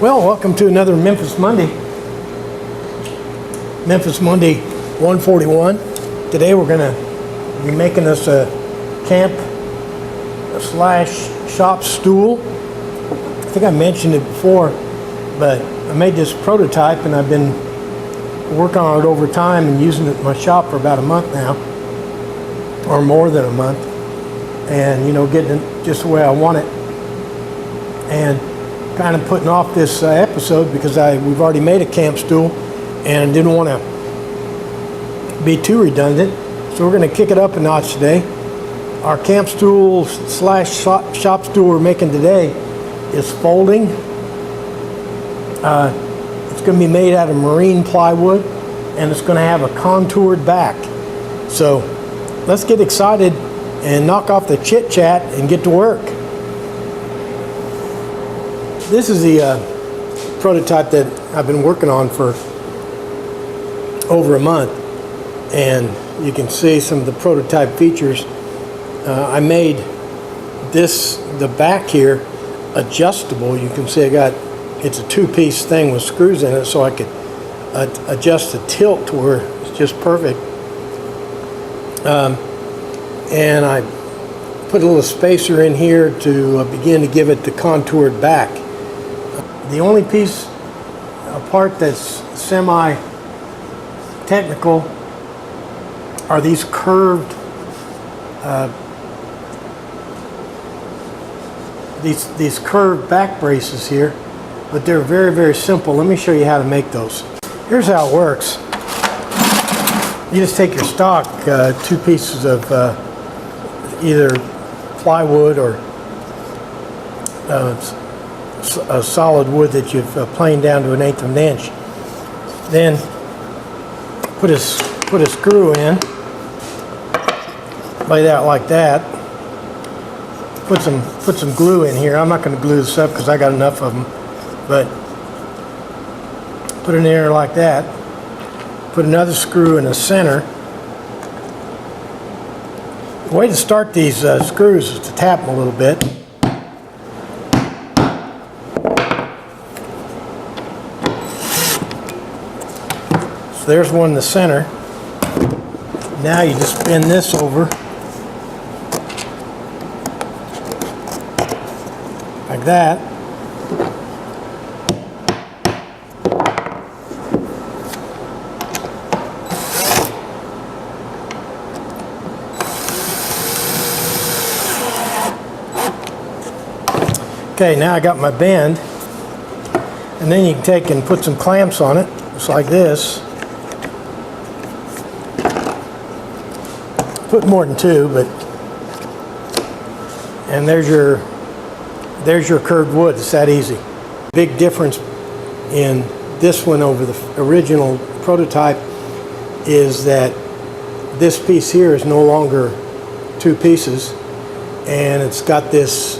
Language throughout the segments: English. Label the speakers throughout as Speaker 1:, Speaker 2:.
Speaker 1: Well, welcome to another Memphis Monday. Memphis Monday 141. Today we're going to be making us a camp slash shop stool. I think I mentioned it before, but I made this prototype and I've been working on it over time and using it in my shop for about a month now, or more than a month, and getting it just the way I want it, and kind of putting off this episode because we've already made a camp stool and didn't want to be too redundant, so we're going to kick it up a notch today. Our camp stool slash shop stool we're making today is folding. It's going to be made out of marine plywood and it's going to have a contoured back. So let's get excited and knock off the chit chat and get to work. This is the prototype that I've been working on for over a month, and you can see some of the prototype features. I made the back here adjustable. You can see it's a two-piece thing with screws in it, so I could adjust the tilt to where it's just perfect. And I put a little spacer in here to begin to give it the contoured back. The only part that's semi-technical are these curved these curved back braces here, but they're very, very simple. Let me show you how to make those. Here's how it works. You just take your stock, two pieces of either plywood or a solid wood that you've planed down to 1/8 of an inch. Then put a screw in, lay that like that. Put some glue in here. I'm not going to glue this up because I got enough of them, but put it in there like that. Put another screw in the center. The way to start these screws is to tap them a little bit. So there's one in the center. Now you just spin this over like that. Okay, now I got my bend, and then you can take and put some clamps on it, just like this. Put more than two, and there's your curved wood. It's that easy. Big difference in this one over the original prototype is that this piece here is no longer two pieces, and it's got this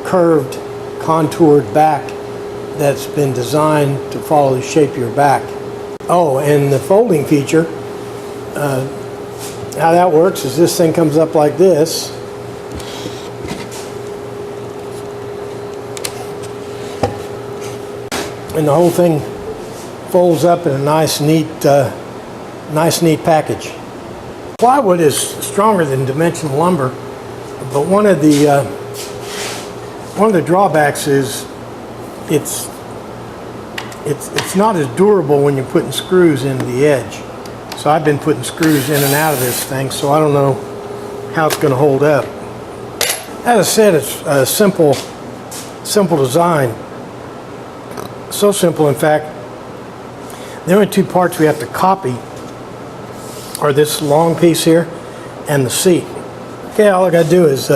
Speaker 1: curved, contoured back that's been designed to follow the shape of your back. Oh, and the folding feature, how that works is this thing comes up like this, and the whole thing folds up in a nice, neat package. Plywood is stronger than dimensional lumber, but one of the drawbacks is it's not as durable when you're putting screws into the edge. So I've been putting screws in and out of this thing, so I don't know how it's going to hold up. As I said, it's a simple design. So simple, in fact, the only two parts we have to copy are this long piece here and the seat. Okay, all I got to do is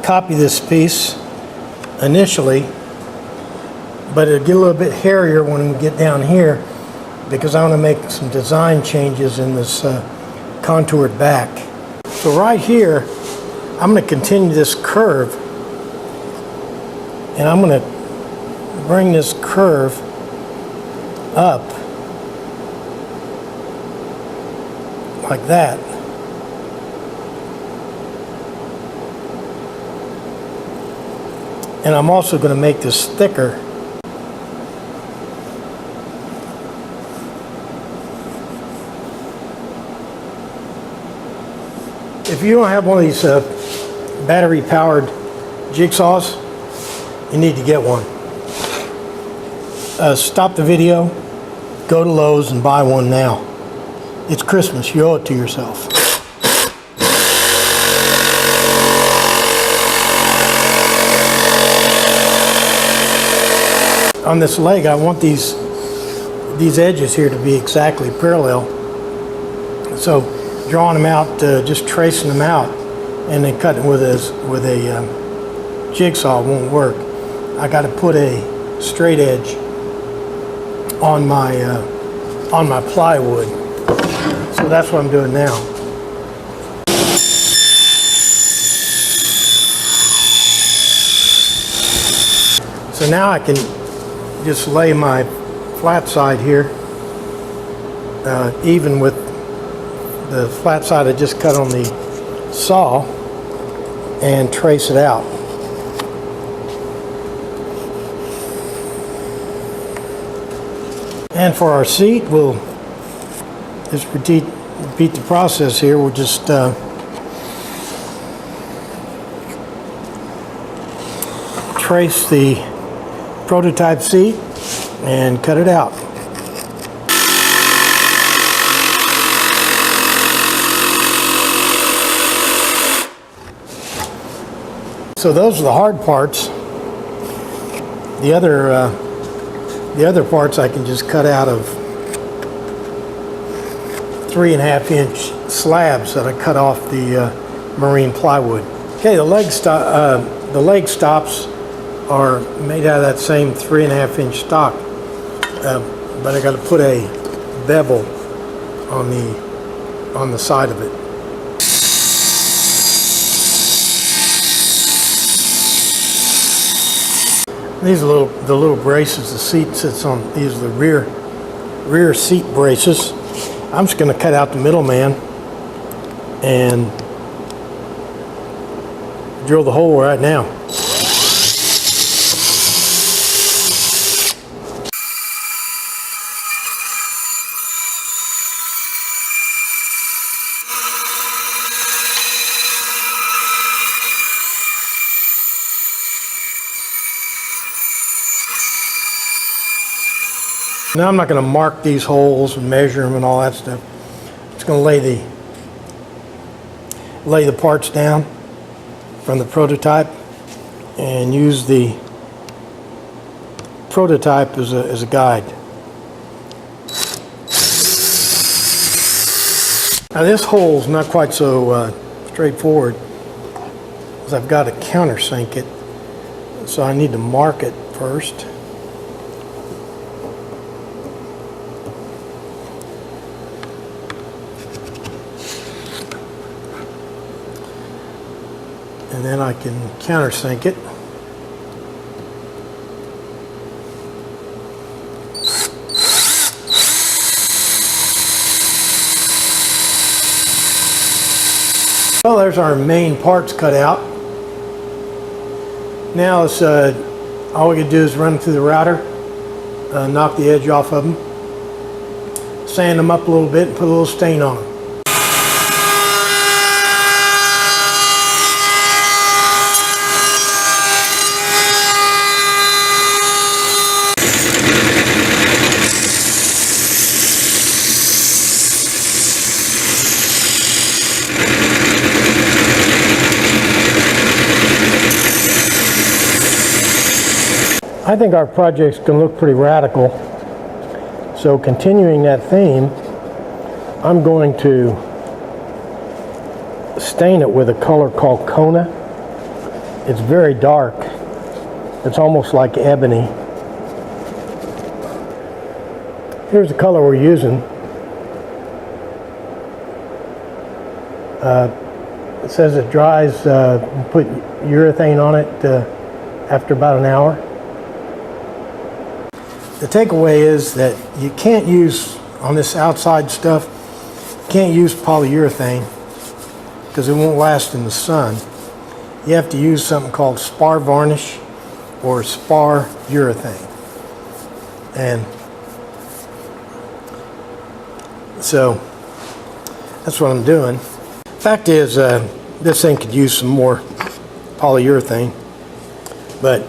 Speaker 1: copy this piece initially, but it'll get a little bit hairier when we get down here because I want to make some design changes in this contoured back. So right here, I'm going to continue this curve, and I'm going to bring this curve up like that. And I'm also going to make this thicker. If you don't have one of these battery powered jigsaws, you need to get one. Stop the video, go to Lowe's and buy one now. It's Christmas, you owe it to yourself. On this leg, I want these edges here to be exactly parallel. So drawing them out, just tracing them out, and then cutting with a jigsaw won't work. I got to put a straight edge on my plywood. So that's what I'm doing now. So now I can just lay my flat side here even with the flat side I just cut on the saw and trace it out. And for our seat, we'll just repeat the process here. We'll just trace the prototype seat and cut it out. So those are the hard parts. The other parts I can just cut out of 3.5-inch slabs that I cut off the marine plywood. Okay, the leg stops are made out of that same 3.5-inch stock, but I got to put a bevel on the side of it. These are the little braces the seat sits on. These are the rear seat braces. I'm just going to cut out the middleman and drill the hole right now. Now I'm not going to mark these holes and measure them and all that stuff. I'm just going to lay the parts down from the prototype and use the prototype as a guide. Now this hole's not quite so straightforward, because I've got to countersink it, so I need to mark it first. And then I can countersink it. Well, there's our main parts cut out. Now it's all we can do is run them through the router, knock the edge off of them, sand them up a little bit, and put a little stain on them. I think our project's going to look pretty radical. So continuing that theme, I'm going to stain it with a color called Kona. It's very dark. It's almost like ebony. Here's the color we're using. It says it dries, put urethane on it after about an hour. The takeaway is that you can't use, on this outside stuff, can't use polyurethane because it won't last in the sun. You have to use something called spar varnish, or spar urethane. And so that's what I'm doing. Fact is, this thing could use some more polyurethane, but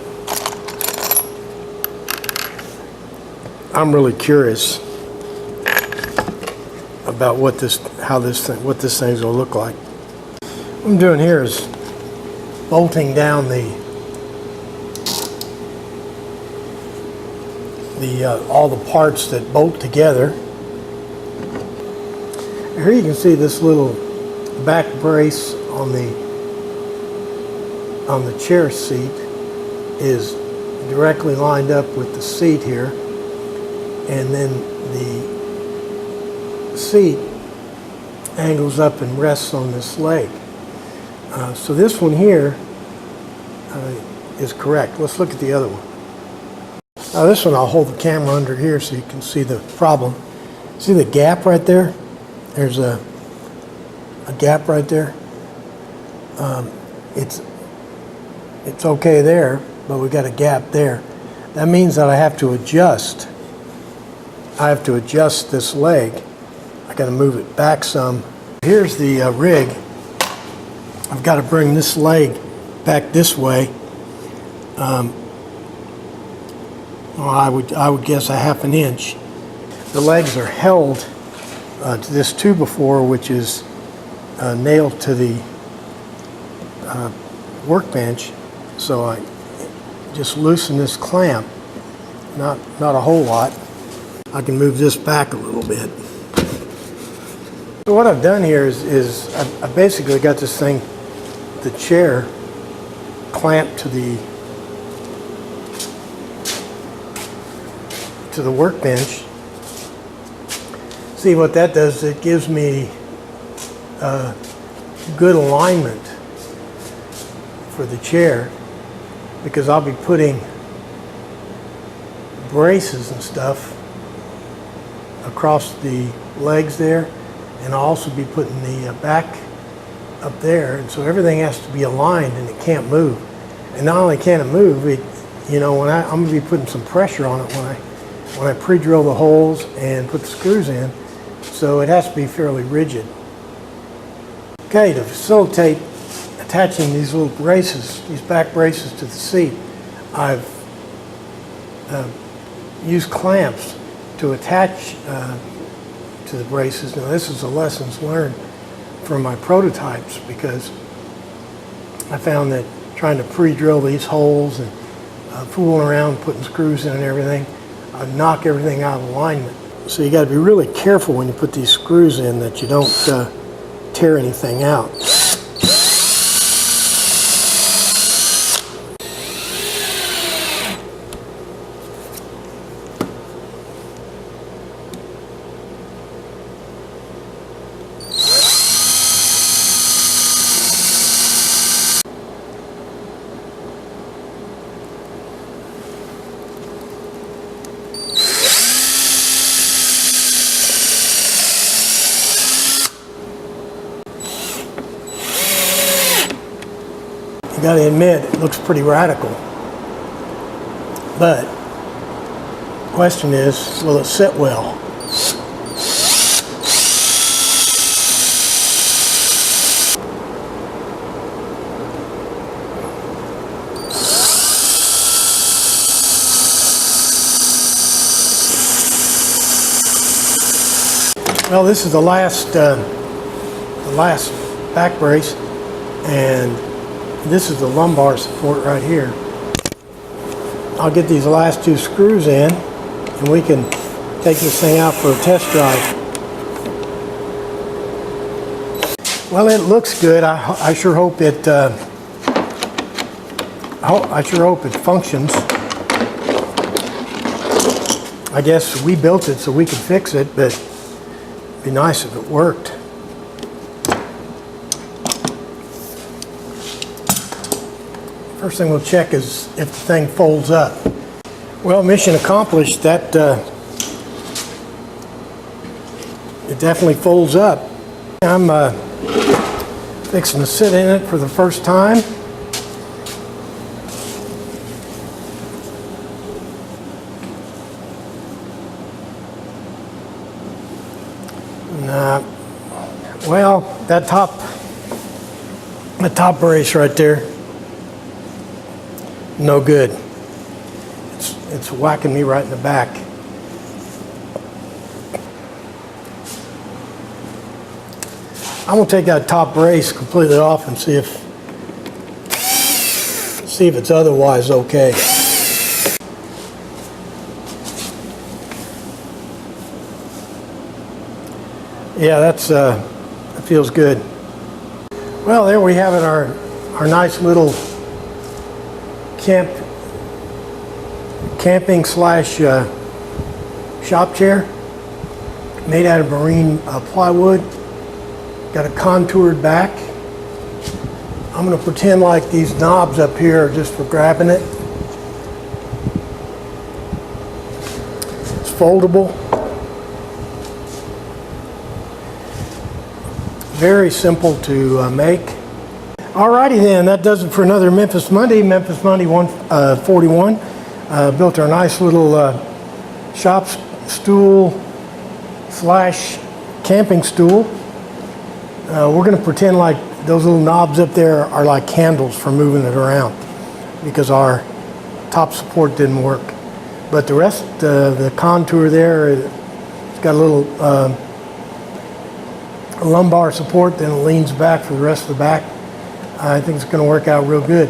Speaker 1: I'm really curious about what this thing's gonna look like. What I'm doing here is bolting down all the parts that bolt together. Here you can see this little back brace on the chair seat is directly lined up with the seat here, and then the seat angles up and rests on this leg. So this one here is correct. Let's look at the other one. Now this one I'll hold the camera under here so you can see the problem. See the gap right there? There's a gap right there. It's okay there, but we got a gap there. That means that I have to adjust. I have to adjust this leg. I got to move it back some. Here's the rig. I've got to bring this leg back this way. Well, I would guess a half an inch. The legs are held to this 2x4, which is nailed to the workbench. So I just loosen this clamp, not a whole lot. I can move this back a little bit. So what I've done here is I basically got this thing, the chair, clamped to the workbench. See what that does, it gives me good alignment for the chair, because I'll be putting braces and stuff across the legs there, and I'll also be putting the back up there, and so everything has to be aligned and it can't move. And not only can it move, I'm going to be putting some pressure on it when I pre-drill the holes and put the screws in, so it has to be fairly rigid. Okay, to facilitate attaching these little braces, these back braces to the seat, I've used clamps to attach to the braces. Now this is a lessons learned from my prototypes, because I found that trying to pre-drill these holes and fooling around putting screws in and everything, I knock everything out of alignment. So you got to be really careful when you put these screws in that you don't tear anything out. You got to admit, it looks pretty radical. But the question is, will it sit well? Well, this is the last back brace, and this is the lumbar support right here. I'll get these last two screws in, and we can take this thing out for a test drive. Well, it looks good. I sure hope it. I sure hope it functions. I guess we built it so we could fix it, but it'd be nice if it worked. First thing we'll check is if the thing folds up. Well, mission accomplished. That it definitely folds up. I'm fixing to sit in it for the first time. Well, that top brace right there, no good. It's whacking me right in the back. I'm gonna take that top brace completely off and see if it's otherwise okay. Yeah, that feels good. Well, there we have it, our nice little camping slash shop chair made out of marine plywood. Got a contoured back. I'm going to pretend like these knobs up here are just for grabbing it. It's foldable. Very simple to make. Alrighty then, that does it for another Memphis Monday. Memphis Monday 141. Built our nice little shop stool slash camping stool. We're going to pretend like those little knobs up there are like handles for moving it around because our top support didn't work. But the rest, the contour there, it's got a little lumbar support, then it leans back for the rest of the back. I think it's going to work out real good.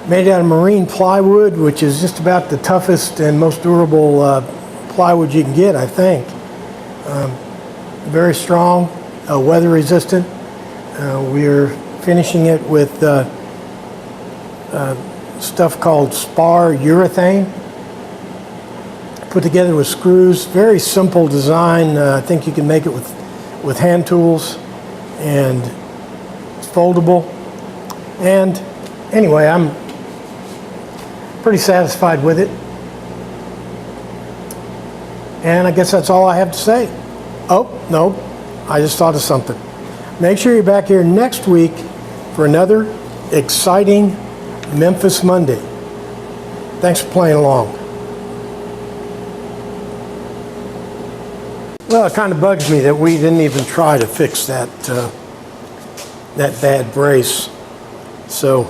Speaker 1: Made out of marine plywood, which is just about the toughest and most durable plywood you can get, I think. Very strong, weather resistant. We're finishing it with stuff called spar urethane, put together with screws. Very simple design. I think you can make it with hand tools, and it's foldable. And anyway, I'm pretty satisfied with it. And I guess that's all I have to say. Oh, no, I just thought of something. Make sure you're back here next week for another exciting Memphis Monday. Thanks for playing along. Well, it kind of bugs me that we didn't even try to fix that bad brace. So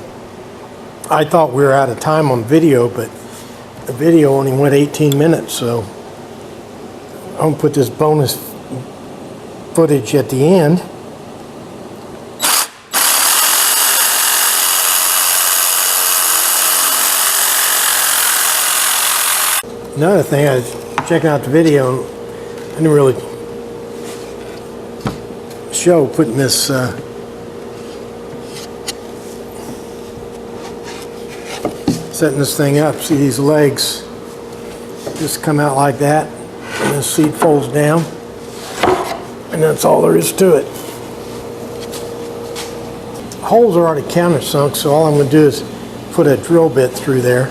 Speaker 1: I thought we were out of time on video, but the video only went 18 minutes, so I'm gonna put this bonus footage at the end. Another thing, I was checking out the video, and I didn't really show putting this setting this thing up. See these legs just come out like that, and the seat folds down, and that's all there is to it. Holes are already countersunk, so all I'm going to do is put a drill bit through there.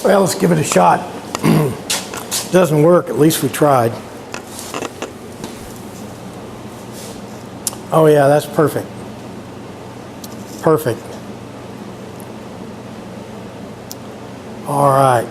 Speaker 1: Well, let's give it a shot. Doesn't work, at least we tried. Oh yeah, that's perfect. Perfect. All right.